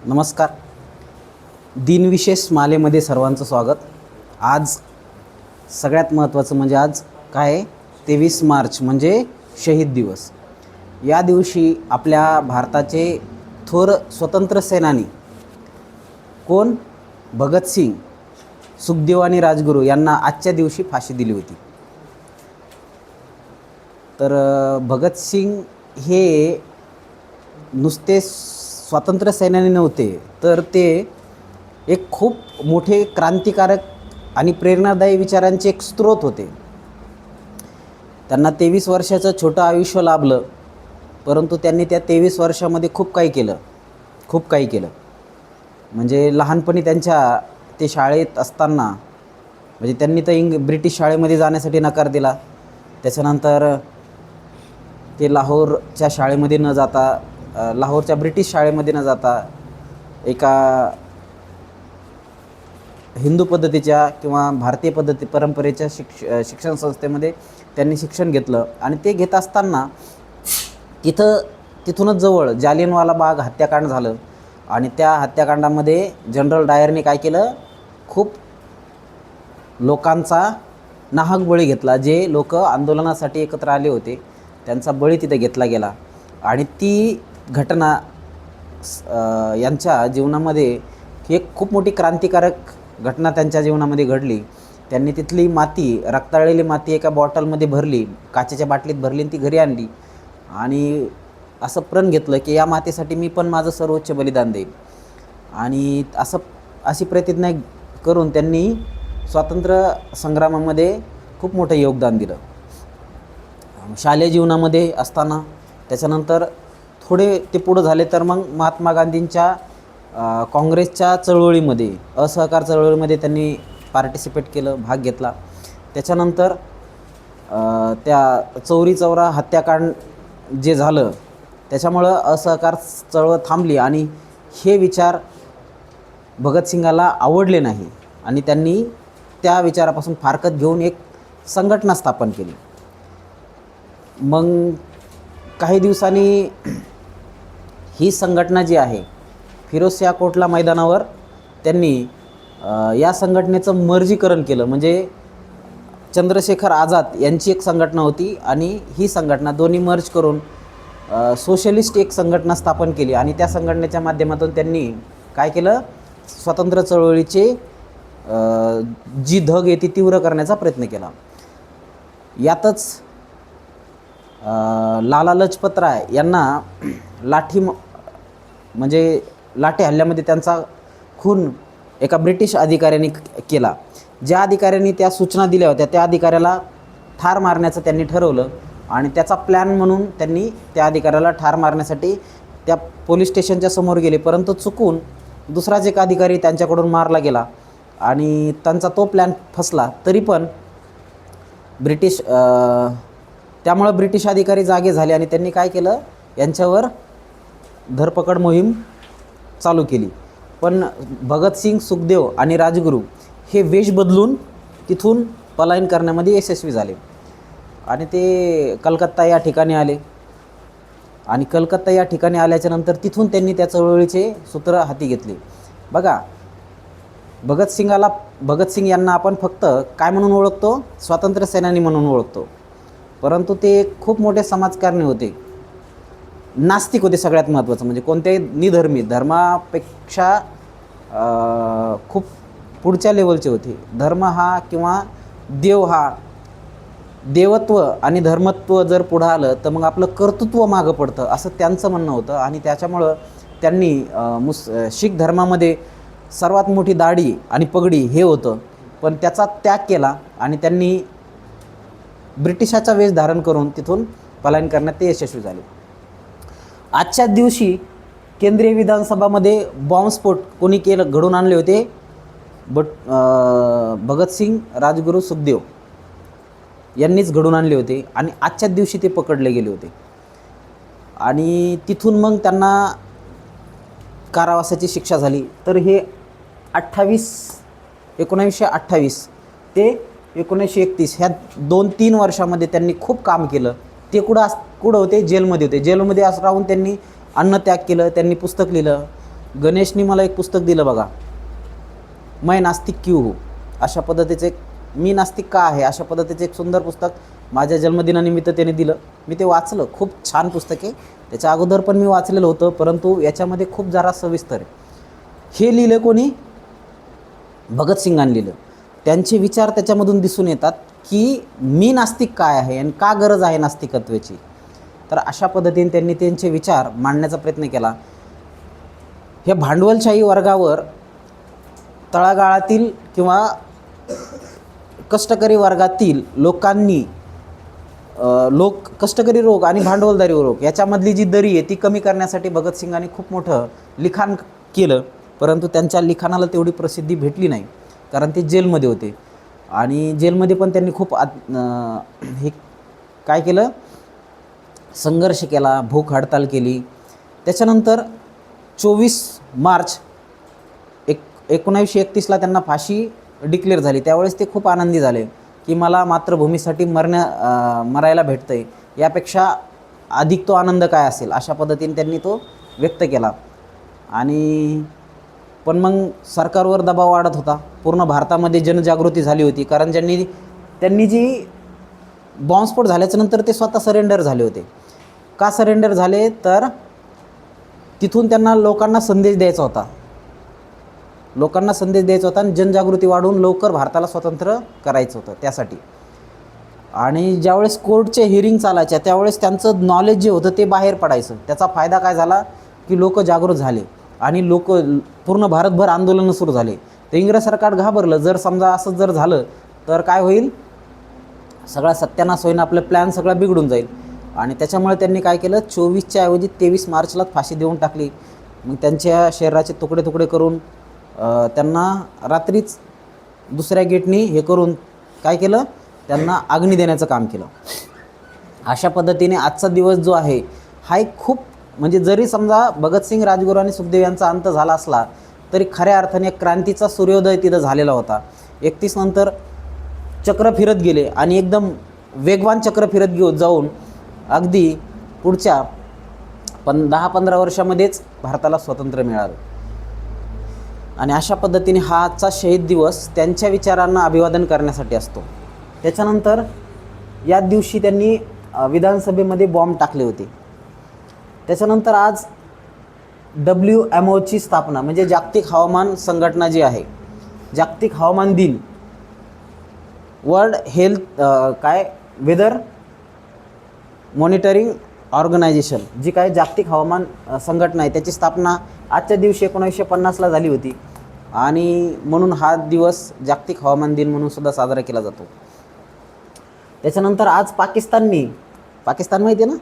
नमस्कार. दिनविशेष मालेमध्ये सर्वांचं स्वागत. आज सगळ्यात महत्त्वाचं म्हणजे आज काय आहे, 23 मार्च म्हणजे शहीद दिवस. या दिवशी आपल्या भारताचे थोर स्वतंत्र सेनानी कोण, भगतसिंग, सुखदेव आणि राजगुरू यांना आजच्या दिवशी फाशी दिली होती. तर भगतसिंग हे नुसते स्वातंत्र्य सेनानी नव्हते, तर ते एक खूप मोठे क्रांतिकारक आणि प्रेरणादायी विचारांचे एक स्रोत होते. त्यांना 23 वर्षाचं छोटं आयुष्य लाभलं, परंतु त्यांनी त्या 23 वर्षामध्ये खूप काही केलं. म्हणजे लहानपणी ते शाळेत असताना म्हणजे त्यांनी तर ब्रिटिश शाळेमध्ये जाण्यासाठी नकार दिला. त्याच्यानंतर ते लाहोरच्या ब्रिटिश शाळेमध्ये न जाता एका हिंदू पद्धतीच्या किंवा भारतीय परंपरेच्या शिक्षण संस्थेमध्ये त्यांनी शिक्षण घेतलं. आणि ते घेत असताना तिथूनच जवळ जालियनवाला बाग हत्याकांड झालं. आणि त्या हत्याकांडामध्ये जनरल डायरने काय केलं, खूप लोकांचा नाहक बळी घेतला. जे लोक आंदोलनासाठी एकत्र आले होते त्यांचा बळी तिथे घेतला गेला. आणि ती घटना यांच्या जीवनामध्ये एक खूप मोठी क्रांतिकारक घटना त्यांच्या जीवनामध्ये घडली. त्यांनी तिथली रक्ताळलेली माती एका बॉटलमध्ये भरली, काचेच्या बाटलीत भरली आणि ती घरी आणली. आणि असं प्रण घेतलं की या मातीसाठी मी पण माझं सर्वोच्च बलिदान देईन. आणि अशी प्रतिज्ञा करून त्यांनी स्वातंत्र्य संग्रामामध्ये खूप मोठं योगदान दिलं. शालेय जीवनामध्ये असताना त्याच्यानंतर थोडे ते पुढं झाले तर मग महात्मा गांधींच्या काँग्रेसच्या चळवळीमध्ये, असहकार चळवळीमध्ये त्यांनी पार्टिसिपेट केलं, भाग घेतला. त्याच्यानंतर त्या चौरी चौरा हत्याकांड जे झालं त्याच्यामुळं असहकार चळवळ थांबली आणि हे विचार भगतसिंगाला आवडले नाही आणि त्यांनी त्या विचारापासून फारकत घेऊन एक संघटना स्थापन केली. मग काही दिवसांनी ही संघटना जी आहे, फिरोजशाह कोटला मैदानावर त्यांनी या संघटनेचं मर्जीकरण केलं. म्हणजे चंद्रशेखर आझाद यांची एक संघटना होती आणि ही संघटना दोन्ही मर्ज करून सोशलिस्ट एक संघटना स्थापन केली. आणि त्या संघटनेच्या माध्यमातून त्यांनी काय केलं, स्वातंत्र्य चळवळीचे जी धग आहे ती तीव्र करण्याचा प्रयत्न केला. यातच लाला लजपत राय यांना लाठी हल्ल्यामध्ये त्यांचा खून एका ब्रिटिश अधिकाऱ्याने केला. ज्या अधिकाऱ्यांनी त्या सूचना दिल्या होत्या त्या अधिकाऱ्याला ठार मारण्याचं त्यांनी ठरवलं. आणि त्याचा प्लॅन म्हणून त्यांनी त्या अधिकाऱ्याला ठार मारण्यासाठी त्या पोलीस स्टेशनच्या समोर गेले, परंतु चुकून दुसराच एक अधिकारी त्यांच्याकडून मारला गेला आणि त्यांचा तो प्लॅन फसला. तरी पण त्यामुळं ब्रिटिश अधिकारी जागे झाले आणि त्यांनी काय केलं, यांच्यावर धरपकड मोहीम चालू केली. पण भगतसिंग, सुखदेव आणि राजगुरू हे वेश बदलून तिथून पलायन करण्यामध्ये यशस्वी झाले आणि ते कलकत्ता या ठिकाणी आले. आणि कलकत्ता या ठिकाणी आल्याच्यानंतर तिथून त्यांनी त्या चळवळीचे सूत्र हाती घेतले. बघा, भगतसिंग यांना आपण फक्त काय म्हणून ओळखतो, स्वातंत्र्य सेनानी म्हणून ओळखतो, परंतु ते खूप मोठे समाजकारणी होते, नास्तिक होते. सगळ्यात महत्त्वाचं म्हणजे कोणत्याही निधर्मी, धर्मापेक्षा खूप पुढच्या लेवलचे होते. धर्म हा किंवा देवत्व आणि धर्मत्व जर पुढं आलं तर मग आपलं कर्तृत्व मागं पडतं, असं त्यांचं म्हणणं होतं. आणि त्याच्यामुळं त्यांनी शीख धर्मामध्ये सर्वात मोठी दाढी आणि पगडी हे होतं, पण त्याचा त्याग केला आणि त्यांनी ब्रिटिशाचा वेश धारण करून तिथून पलायन करण्यात ते यशस्वी झाले. आजच्याच दिवशी केंद्रीय विधानसभामध्ये बॉम्बस्फोट कोणी घडवून आणले होते, भगतसिंग, राजगुरू, सुखदेव यांनीच घडवून आणले होते. आणि आजच्याच दिवशी ते पकडले गेले होते. आणि तिथून मग त्यांना कारावासाची शिक्षा झाली. तर हे 1928 ते 1931 ह्या 2-3 वर्षामध्ये त्यांनी खूप काम केलं. ते कुठं होते, जेलमध्ये होते. जेलमध्ये राहून त्यांनी अन्नत्याग केलं, त्यांनी पुस्तक लिहिलं, गणेशनी मला एक पुस्तक दिलं बघा, मैं नास्तिक क्यों हूँ, अशा पद्धतीचे मी नास्तिक का आहे अशा पद्धतीचे एक सुंदर पुस्तक माझ्या जन्मदिनानिमित्त त्याने दिलं. मी ते वाचलं, खूप छान पुस्तक आहे. त्याच्या अगोदर पण मी वाचलेलं होतं, परंतु याच्यामध्ये खूप जरा सविस्तर आहे. हे लिहिलं कोणी? भगतसिंगांनी लिहिलं. त्यांचे विचार त्याच्यामधून दिसून येतात की मी नास्तिक काय आहे आणि का गरज आहे नास्तिकत्वाची. तर अशा पद्धतीने त्यांनी त्यांचे विचार मांडण्याचा प्रयत्न केला. हे भांडवलशाही वर्गावर तळागाळातील किंवा कष्टकरी वर्गातील लोकांनी कष्टकरी रोग आणि भांडवलदारी रोग याच्यामधली जी दरी आहे ती कमी करण्यासाठी भगतसिंगांनी खूप मोठं लिखाण केलं. परंतु त्यांच्या लिखाणाला तेवढी प्रसिद्धी भेटली नाही, कारण ते जेलमध्ये होते. आणि जेलमध्ये पण त्यांनी खूप हे काय केलं, संघर्ष केला, भूक हडताल केली. त्याच्यानंतर 24 मार्च 1931ला त्यांना फाशी डिक्लेअर झाली. त्यावेळेस ते खूप आनंदी झाले की मला मातृभूमीसाठी मरायला भेटतं आहे, यापेक्षा अधिक तो आनंद काय असेल, अशा पद्धतीने त्यांनी तो व्यक्त केला. आणि पण मग सरकारवर दबाव वाढत होता. पूर्ण भारतामध्ये जनजागृती झाली होती, कारण त्यांनी जी बॉम्बस्फोट झाल्याच्यानंतर ते स्वतः सरेंडर झाले होते. का सरेंडर झाले? तर तिथून त्यांना लोकांना संदेश द्यायचा होता आणि जनजागृती वाढवून लवकर भारताला स्वतंत्र करायचं होतं त्यासाठी. आणि ज्यावेळेस कोर्टचे हिअरिंग चालायच्या त्यावेळेस त्यांचं नॉलेज जे होतं ते बाहेर पडायचं. त्याचा फायदा काय झाला की लोक जागृत झाले आणि पूर्ण भारतभर आंदोलनं सुरू झाले. तर इंग्रज सरकार घाबरलं, जर समजा असं जर झालं तर काय होईल, सगळा सत्यानाश होईन, आपलं प्लॅन सगळा बिघडून जाईल. आणि त्याच्यामुळे त्यांनी काय केलं, 24च्या ऐवजी 23 मार्चलाच फाशी देऊन टाकली. मग त्यांच्या शरीराचे तुकडे तुकडे करून त्यांना रात्रीच दुसऱ्या गेटनी हे करून काय केलं, त्यांना अग्नी देण्याचं काम केलं. अशा पद्धतीने आजचा दिवस जो आहे हा एक खूप म्हणजे जरी समजा भगतसिंग, राजगुरू आणि सुखदेव यांचा अंत झाला असला तरी खऱ्या अर्थाने क्रांतीचा सूर्योदय तिथं झालेला होता. 31 नंतर चक्र फिरत गेले आणि एकदम वेगवान चक्र फिरत जाऊन अगदी पुढच्या 10-15 वर्षामध्येच भारताला स्वातंत्र्य मिळालं. आणि अशा पद्धतीने हा आजचा शहीद दिवस त्यांच्या विचारांना अभिवादन करण्यासाठी असतो. त्याच्यानंतर या दिवशी त्यांनी विधानसभेमध्ये बॉम्ब टाकले होते. त्याच्यानंतर आज WMOची स्थापना, म्हणजे जागतिक हवामान संघटना जी आहे, जागतिक हवामान दिन, world health weather monitoring organisation, जी काय जागतिक हवामान संघटना आहे, त्याची स्थापना आजच्या दिवशी 1950ला झाली होती. आणि म्हणून हा दिवस जागतिक हवामान दिन म्हणून सुद्धा साजरा केला जातो. त्याच्यानंतर आज पाकिस्तान माहिती आहे ना,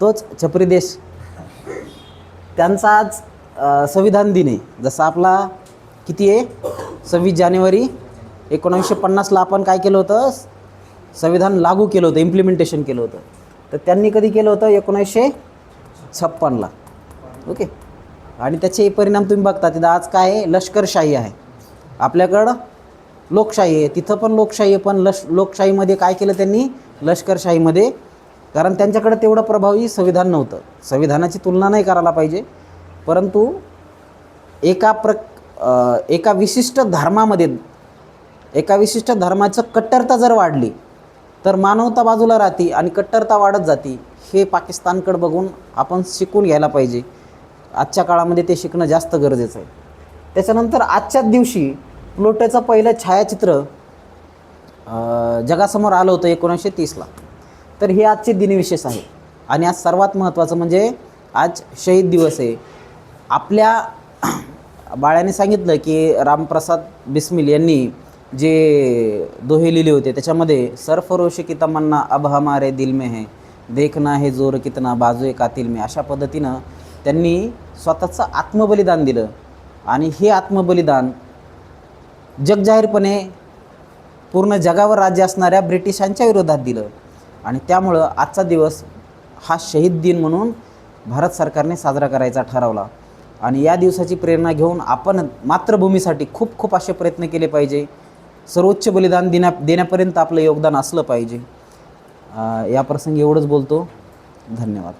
तोच छपरी देश, त्यांचा आज संविधान दिन आहे. जसा आपला किती आहे, 26 जानेवारी 1950ला आपण काय केलं होतं, संविधान लागू केलं होतं, इम्प्लिमेंटेशन केलं होतं. तर त्यांनी कधी केलं होतं, 1956ला. ओके. आणि त्याचे परिणाम तुम्ही बघता. तिथं आज काय आहे, लष्करशाही आहे. आपल्याकडं लोकशाही आहे, तिथं पण लोकशाही आहे, पण लोकशाहीमध्ये काय केलं त्यांनी, लष्करशाहीमध्ये, कारण त्यांच्याकडे तेवढं प्रभावी संविधान नव्हतं. संविधानाची तुलना नाही करायला पाहिजे, परंतु एका विशिष्ट धर्माचं कट्टरता जर वाढली तर मानवता बाजूला राहते आणि कट्टरता वाढत जाते. हे पाकिस्तानकडे बघून आपण शिकून घ्यायला पाहिजे. आजच्या काळामध्ये ते शिकणं जास्त गरजेचं आहे. त्याच्यानंतर आजच्याच दिवशी प्लुटोचं पहिलं छायाचित्र जगासमोर आलं होतं 1930ला. तर हे आजचे दिनविशेष आहे. आणि आज सर्वात महत्त्वाचं म्हणजे आज शहीद दिवस आहे. आपल्या बाळ्याने सांगितलं की रामप्रसाद बिस्मिल यांनी जे दोहे लिहिले होते त्याच्यामध्ये सरफरोश की तमन्ना अब हमारे दिल में है, देखना है जोर कितना बाजूए कातिल में, अशा पद्धतीनं त्यांनी स्वतःचं आत्मबलिदान दिलं. आणि हे आत्मबलिदान जगजाहीरपणे पूर्ण जगावर राज्य असणाऱ्या ब्रिटिशांच्या विरोधात दिलं. आणि त्यामुळं आजचा दिवस हा शहीद दिन म्हणून भारत सरकारने साजरा करायचा ठरवला. आणि या दिवसाची प्रेरणा घेऊन आपण मातृभूमीसाठी खूप खूप असे प्रयत्न केले पाहिजे. सर्वोच्च बलिदान देण्यापर्यंत आपलं योगदान असलं पाहिजे. या प्रसंगी एवढंच बोलतो. धन्यवाद.